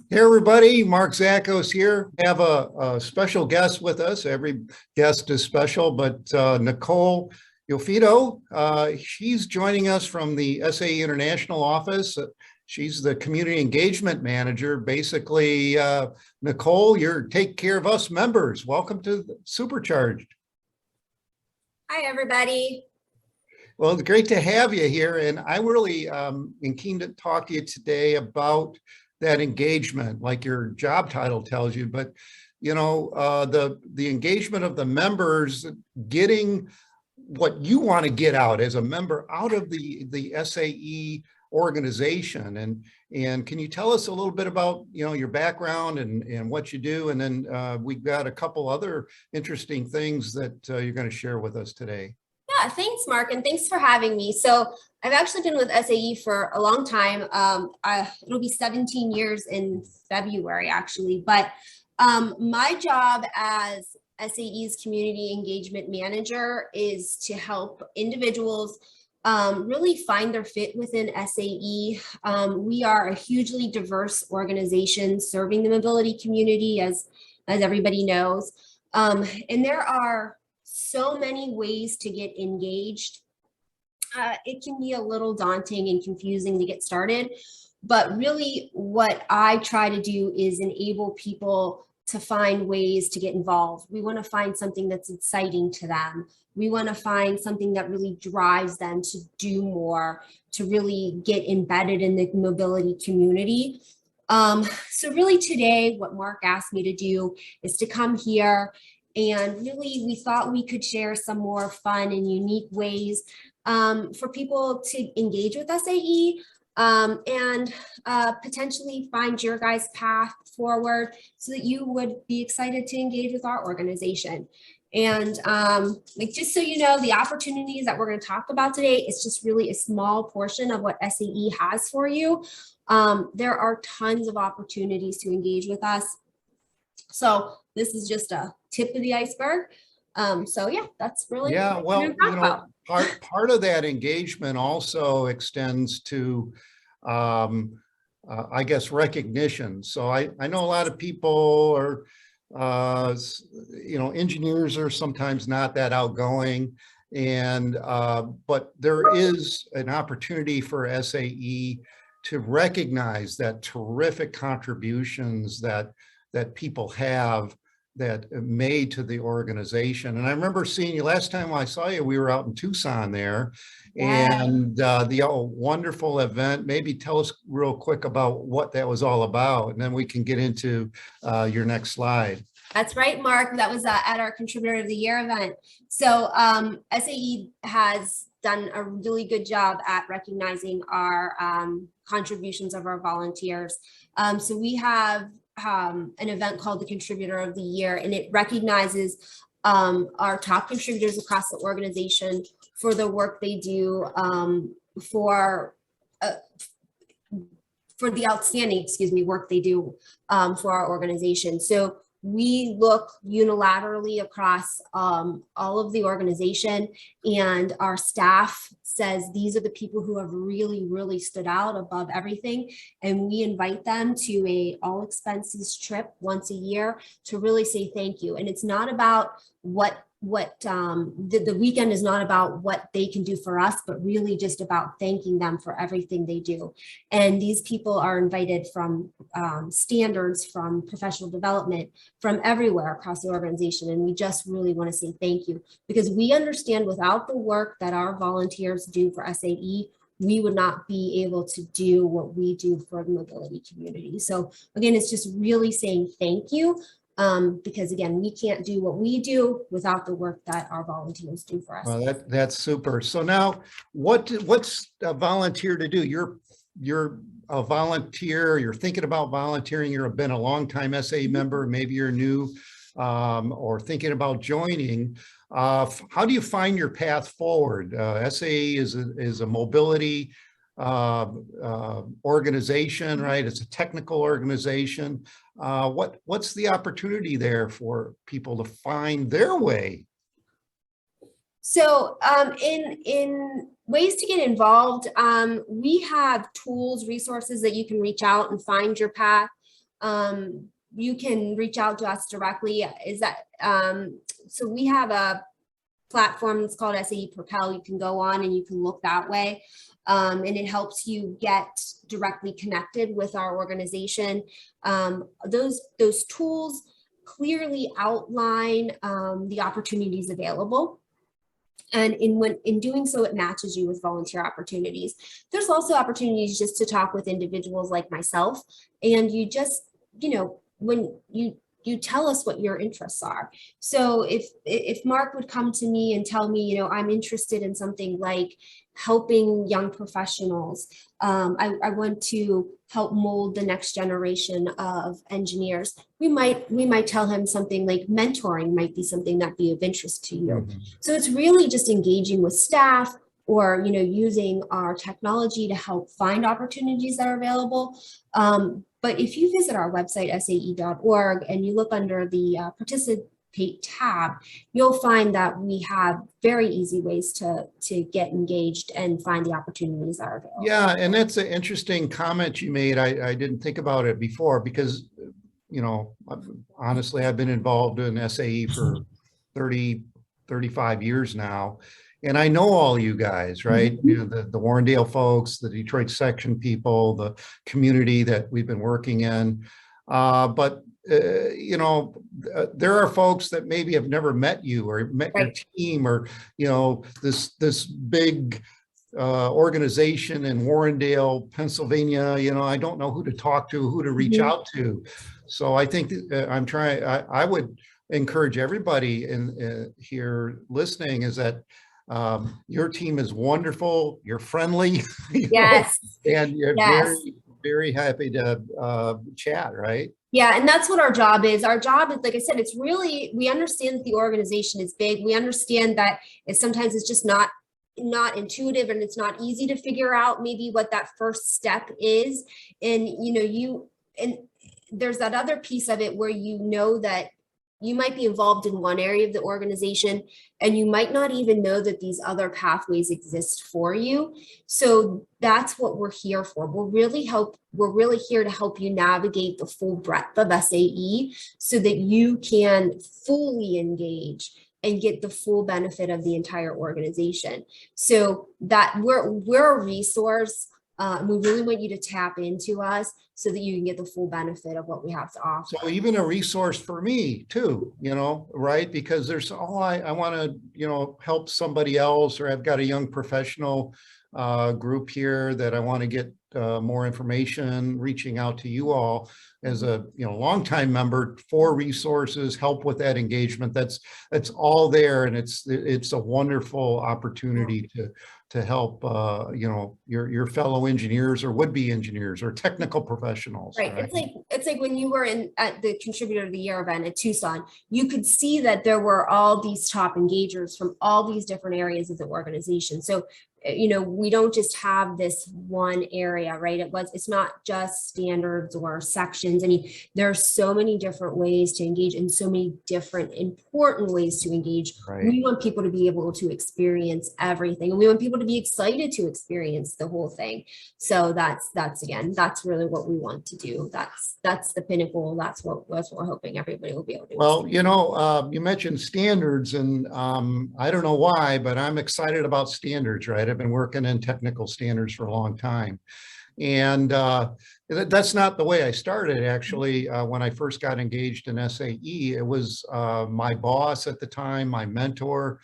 Hey everybody, Mark Zachos here. We have a special guest with us. Every guest is special, but Nicole Iorfido, she's joining us from the SAE International office. She's the community engagement manager. Basically, Nicole, you're take care of us members. Welcome to Supercharged. Hi, everybody. Well, it's great to have you here. And I really am keen to talk to you today about that engagement, like your job title tells you, but the engagement of the members, getting what you want to get out as a member out of the SAE organization. And can you tell us a little bit about your background and what you do? And then we've got a couple other interesting things that you're going to share with us today. Yeah, thanks, Mark, and thanks for having me. So I've actually been with SAE for a long time. It'll be 17 years in February, actually. But my job as SAE's community engagement manager is to help individuals really find their fit within SAE. We are a hugely diverse organization serving the mobility community, as everybody knows. And there are so many ways to get engaged. It can be a little daunting and confusing to get started, but really what I try to do is enable people to find ways to get involved. We want to find something that's exciting to them. We want to find something that really drives them to do more, to really get embedded in the mobility community. So really today, what Mark asked me to do is to come here. And really, we thought we could share some more fun and unique ways for people to engage with SAE and potentially find your guys' path forward so that you would be excited to engage with our organization. And just so you know, the opportunities that we're going to talk about today is just really a small portion of what SAE has for you. There are tons of opportunities to engage with us. So this is just a tip of the iceberg. So yeah, that's really part of that engagement also extends to I guess recognition. So I know a lot of people are engineers are sometimes not that outgoing, and but there is an opportunity for SAE to recognize that terrific contributions that people have that made to the organization. And I remember seeing you last time I saw you, we were out in Tucson there. Yeah. And the wonderful event. Maybe tell us real quick about what that was all about, and then we can get into your next slide. That's right, Mark. That was at our Contributor of the Year event. So SAE has done a really good job at recognizing our contributions of our volunteers. So we have an event called the Contributor of the Year, and it recognizes our top contributors across the organization for the work they do for the outstanding, work they do for our organization. So we look unilaterally across all of the organization, and our staff says these are the people who have really stood out above everything, and we invite them to a all expenses trip once a year to really say thank you. And it's not about the weekend is not about what they can do for us, but really just about thanking them for everything they do. And these people are invited from standards, from professional development, from everywhere across the organization. And we just really want to say thank you, because we understand without the work that our volunteers do for SAE, we would not be able to do what we do for the mobility community. So again, it's just really saying thank you. Because again, we can't do what we do without the work that our volunteers do for us. Well, that's super. So now, what's a volunteer to do? You're a volunteer. You're thinking about volunteering. You've been a longtime SAE member. Maybe you're new or thinking about joining. How do you find your path forward? SAE is a mobility organization, right? It's a technical organization. What's the opportunity there for people to find their way? So in ways to get involved, we have tools, resources that you can reach out and find your path. you can reach out to us directly. So we have a platform that's called SAE Propel. You can go on and you can look that way. And it helps you get directly connected with our organization. Those tools clearly outline the opportunities available. And in doing so, it matches you with volunteer opportunities. There's also opportunities just to talk with individuals like myself. And you just, when you tell us what your interests are. So if Mark would come to me and tell me, I'm interested in something like helping young professionals, I want to help mold the next generation of engineers, we might tell him something like mentoring might be something that'd be of interest to you. Mm-hmm. So it's really just engaging with staff, or using our technology to help find opportunities that are available. But if you visit our website, sae.org, and you look under the participate tab, you'll find that we have very easy ways to get engaged and find the opportunities that are available. Yeah, and that's an interesting comment you made. I didn't think about it before because, honestly, I've been involved in SAE for 30, 35 years now. And I know all you guys, right? The Warrendale folks, the Detroit Section people, the community that we've been working in. But there are folks that maybe have never met you or met your team, or, this big organization in Warrendale, Pennsylvania. I don't know who to talk to, who to reach out to. So I think I would encourage everybody in here listening is that your team is wonderful. You're friendly. Yes. And you're very, very happy to chat, right? Yeah, and that's what our job is. Our job is, like I said, it's really, we understand that the organization is big. We understand that sometimes it's just not intuitive, and it's not easy to figure out maybe what that first step is. And, and there's that other piece of it where that you might be involved in one area of the organization and you might not even know that these other pathways exist for you. So that's what we're here for. We're really here to help you navigate the full breadth of SAE so that you can fully engage and get the full benefit of the entire organization. So that we're a resource. We really want you to tap into us so that you can get the full benefit of what we have to offer. So even a resource for me too, right? Because there's, I want to, help somebody else, or I've got a young professional group here that I want to get more information, reaching out to you all as a longtime member for resources, help with that engagement. That's all there, and it's a wonderful opportunity to help your fellow engineers or would-be engineers or technical professionals. Right. It's like when you were at the Contributor of the Year event at Tucson, you could see that there were all these top engagers from all these different areas of the organization. So we don't just have this one area, right? It's not just standards or sections. I mean, there are so many different ways to engage and so many different important ways to engage. Right. We want people to be able to experience everything, and we want people to be excited to experience the whole thing. So that's really what we want to do. That's the pinnacle. That's what we're hoping everybody will be able to do. Well, you mentioned standards, and I don't know why, but I'm excited about standards, right? I've been working in technical standards for a long time. And that's not the way I started, actually. When I first got engaged in SAE, it was my boss at the time, my mentor,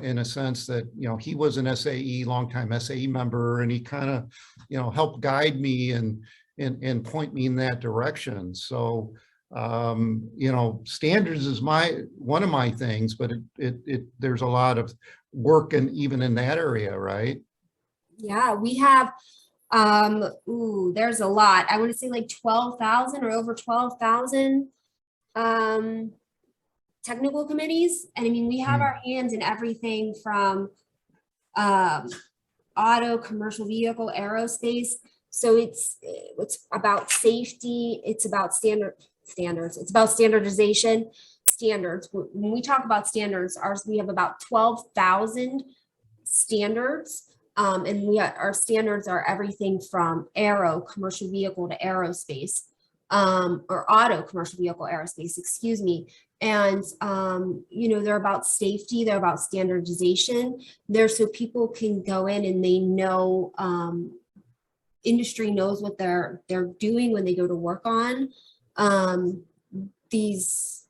in a sense that, he was an SAE, longtime SAE member, and he kind of, helped guide me and point me in that direction. So, standards is one of my things, but there's a lot of work even in that area, right? Yeah, we have, there's a lot. I want to say like 12,000 or over 12,000 technical committees. And I mean, we have our hands in everything from auto, commercial vehicle, aerospace. So it's about safety. It's about standards. It's about standardization. Standards. When we talk about standards, we have about 12,000 standards. And our standards are everything from aero, commercial vehicle, to aerospace. or auto, commercial vehicle aerospace, excuse me. And, you know, they're about safety, they're about standardization. They're so people can go in and they know, industry knows what they're doing when they go to work on these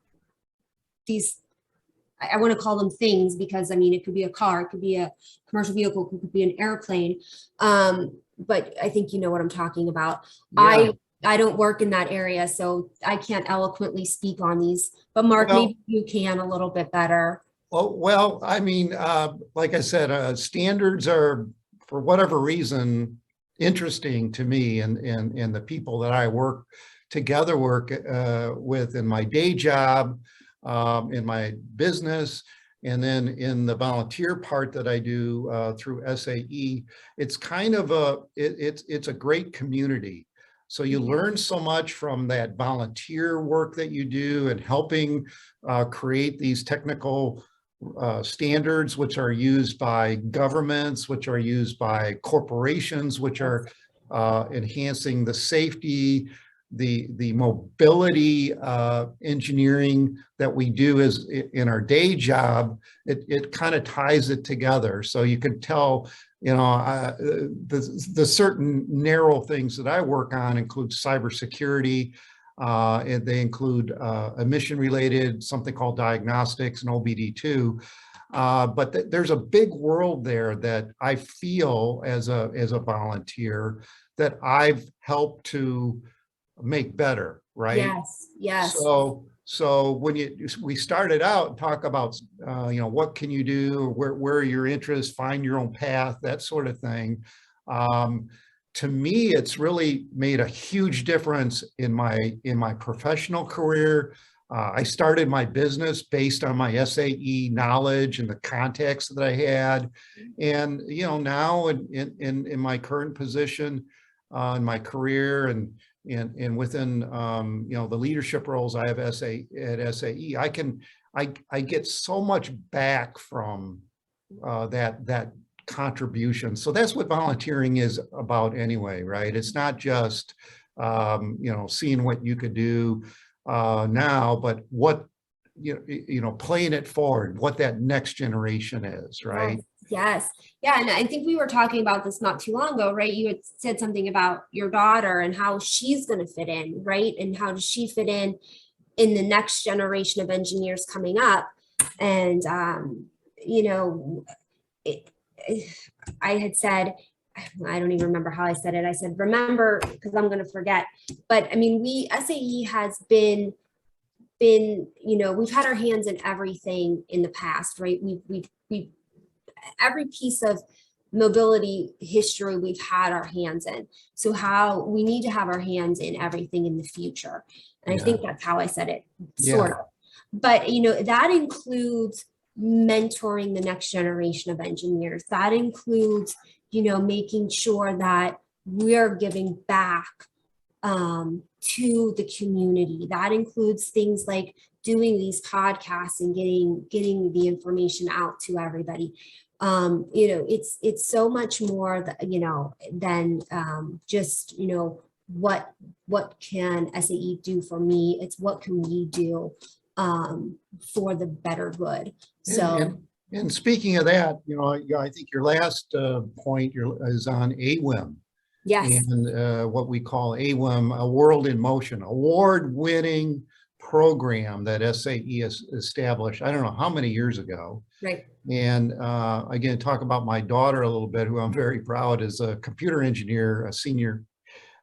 I want to call them things, because I mean, it could be a car, it could be a commercial vehicle, it could be an airplane. But I think you know what I'm talking about. Yeah. I don't work in that area, so I can't eloquently speak on these, but Mark, Well, maybe you can a little bit better. well, I mean, like I said, standards are, for whatever reason, interesting to me and the people that I work with in my day job, in my business, and then in the volunteer part that I do through SAE. It's kind of it's a great community. So you learn so much from that volunteer work that you do and helping create these technical standards, which are used by governments, which are used by corporations, which are enhancing the safety, the mobility engineering that we do is in our day job. It kind of ties it together. So you can tell, you know, the certain narrow things that I work on include cybersecurity, and they include emission related, something called diagnostics and OBD2. But there's a big world there that I feel as a volunteer that I've helped to make better, right? Yes, yes. So when we started out and talk about, you know, what can you do, where are your interests, find your own path, that sort of thing. To me, it's really made a huge difference in my professional career. I started my business based on my SAE knowledge and the context that I had. And, you know, now in my current position, in my career and within, you know, the leadership roles I have at SAE, I get so much back from that contribution. So that's what volunteering is about anyway, right? It's not just, you know, seeing what you could do now, but what, you know, playing it forward, what that next generation is, right? Yes. Yeah. And I think we were talking about this not too long ago, right? You had said something about your daughter and how she's going to fit in, right? And how does she fit in the next generation of engineers coming up? And, you know, I had said, I don't even remember how I said it. I said, remember, because I'm going to forget. But I mean, SAE has been, you know, we've had our hands in everything in the past, right? We've every piece of mobility history we've had our hands in. So how we need to have our hands in everything in the future. And I think that's how I said it, sort of. But, you know, that includes mentoring the next generation of engineers. That includes, you know, making sure that we're giving back to the community. That includes things like doing these podcasts and getting the information out to everybody. You know, it's so much more that, you know, than just, you know, what can SAE do for me? It's what can we do for the better good. So and speaking of that, you know, I think your last point is on AWIM. Yes. And what we call AWIM, a World in Motion, award-winning program that SAE has established, I don't know how many years ago. Right. And again, talk about my daughter a little bit, who I'm very proud is a computer engineer, a senior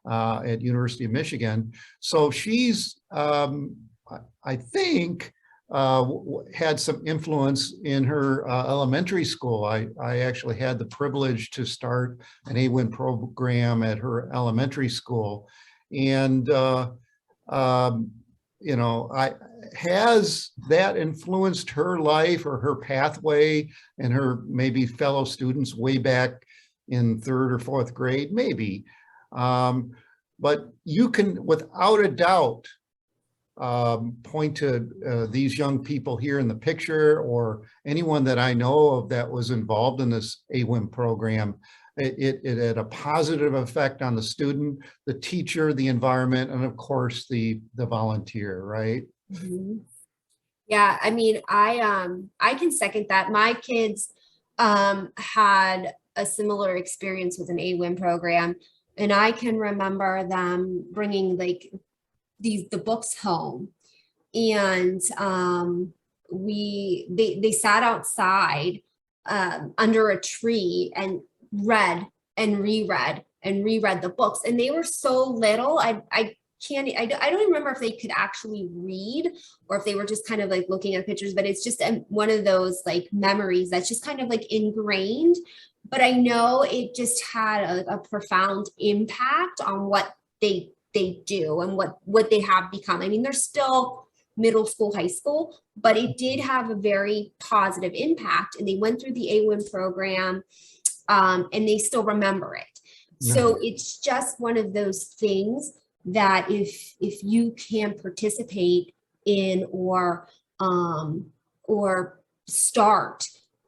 at University of Michigan. So she's, I think, had some influence in her elementary school. I actually had the privilege to start an AWIM program at her elementary school. And, you know, has that influenced her life or her pathway and her maybe fellow students way back in 3rd or 4th grade? Maybe. But you can, without a doubt, point to these young people here in the picture or anyone that I know of that was involved in this AWIM program it had a positive effect on the student, the teacher, the environment, and of course the volunteer, right? Mhm. Yeah, I mean, I can second that. My kids had a similar experience with an AWIM program, and I can remember them bringing like the books home, and they sat outside under a tree and read and reread the books, and they were so little. I don't remember if they could actually read or if they were just kind of like looking at pictures, but it's just one of those like memories that's just kind of like ingrained. But I know it just had a profound impact on what they do and what they have become. I mean, they're still middle school, high school, but it did have a very positive impact. And they went through the AWIM program, and they still remember it. So it's just one of those things that if you can participate in or start,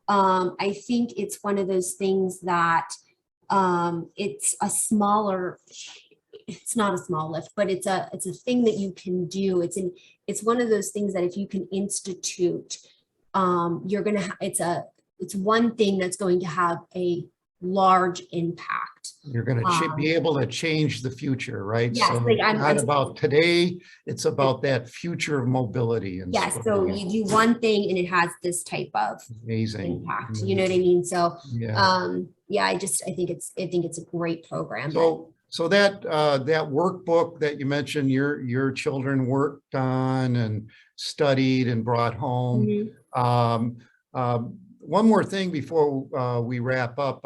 I think it's one of those things that it's not a small lift, but it's a thing that you can do. It's one of those things that if you can institute, you're gonna it's one thing that's going to have a large impact. You're going to be able to change the future, right? Yes, so like it's not about today, it's about that future of mobility. And yes, so you do one thing and it has this type of amazing impact. You know what I mean? So yeah, yeah, I think it's a great program. So that workbook that you mentioned your children worked on and studied and brought home. One more thing before we wrap up,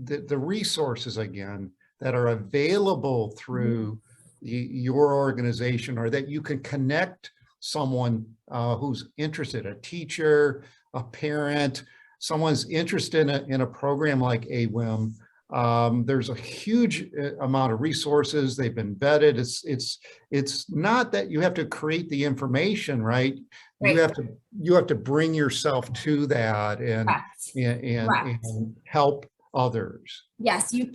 the resources again that are available through your organization, or that you can connect someone who's interested, a teacher, a parent, someone's interested in a program like AWIM. There's a huge amount of resources. They've been vetted. It's not that you have to create the information, right? You have to bring yourself to that and help others. Yes, you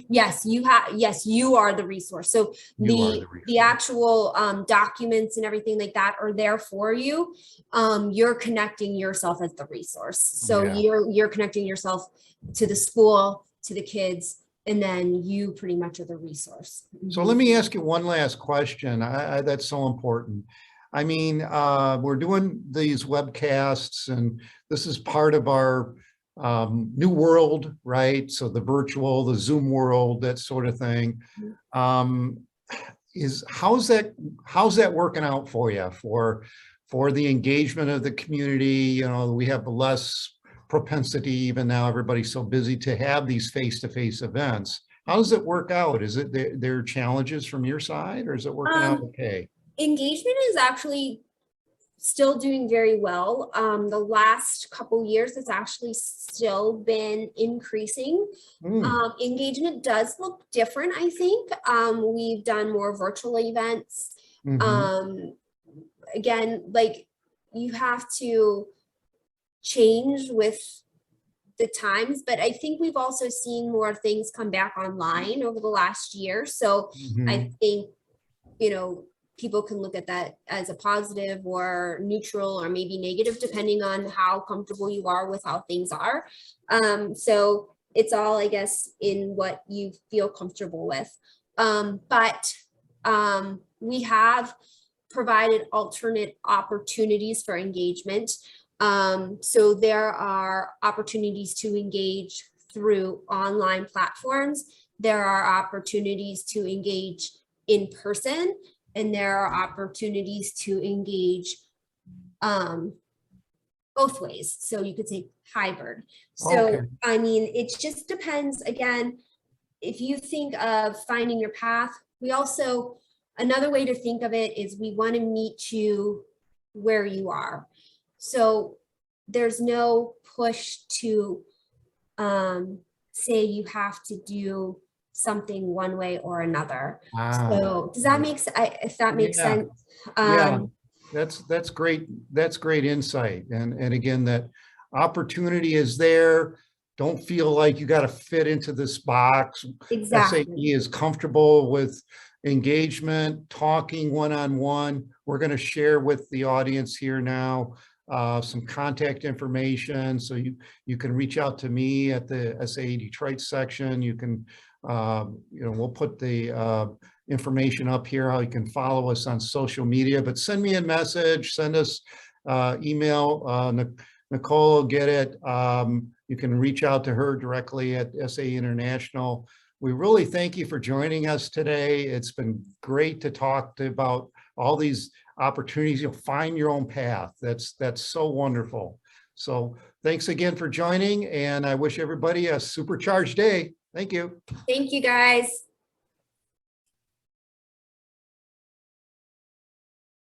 are the resource. So the actual documents and everything like that are there for you. You're connecting yourself as the resource. So you're connecting yourself to the school, to the kids, and then you pretty much are the resource. So let me ask you one last question. That's so important. I mean, we're doing these webcasts, and this is part of our new world, right? So the virtual, the Zoom world, that sort of thing. How's that working out for you for the engagement of the community? You know, we have less propensity, even now everybody's so busy, to have these face-to-face events. How does it work out? Is it there are challenges from your side, or is it working out okay? Engagement is actually still doing very well. The last couple years, it's actually still been increasing. Engagement does look different, I think. We've done more virtual events. Again, like you have to change with the times, but I think we've also seen more things come back online over the last year. So I think, you know, people can look at that as a positive or neutral or maybe negative, depending on how comfortable you are with how things are. So it's all, I guess, in what you feel comfortable with. But we have provided alternate opportunities for engagement. So there are opportunities to engage through online platforms. There are opportunities to engage in person, and there are opportunities to engage both ways. So you could say hybrid. So, I mean, it just depends. Again, if you think of finding your path, we also, another way to think of it is we want to meet you where you are. So there's no push to say you have to do something one way or another. So does that make sense? If that makes sense? Yeah, that's great. That's great insight. And again, that opportunity is there. don't feel like you got to fit into this box. Exactly. SAE is comfortable with engagement, talking one-on-one. We're going to share with the audience here now some contact information. So you can reach out to me at the SAE Detroit section. You can, we'll put the information up here, how you can follow us on social media, but send me a message, send us email. Nicole will get it. You can reach out to her directly at SAE International. We really thank you for joining us today. It's been great to talk about all these opportunities. You'll find your own path. That's so wonderful. So thanks again for joining, and I wish everybody a supercharged day. Thank you. Thank you, guys.